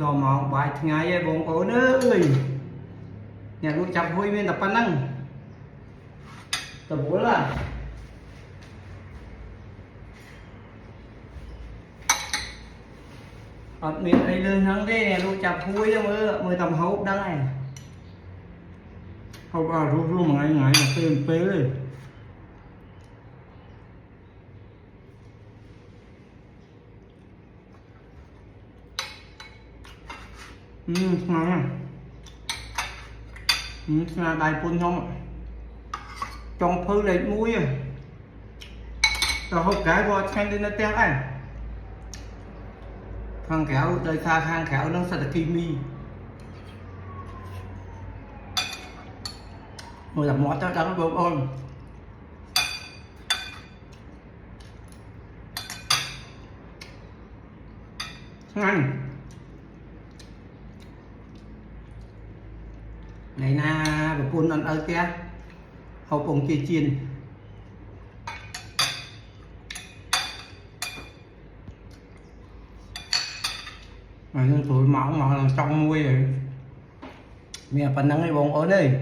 Đồ mong bài ngày bông ổn ơi. Nhà luôn chập hôi bên tập pan năng. Tập bố là miệng đây lương thắng thế nè luôn chập hôi cho mới tầm hộp đăng này. Hộp vào rút rút mà ngày là phê rồi. Ngon nha. Đại phun không trong phơi lên muối à rồi hộp cái qua xem lên nó tét này khang khéo đời xa khang khéo nó sẽ là kimi rồi làm món cho nó bơm ôn ngon này na và phun ăn ớt kia hộp bông chia chiên mà nó tuổi máu mà là trong muối rồi mẹ phần nắng cái bông ớt đây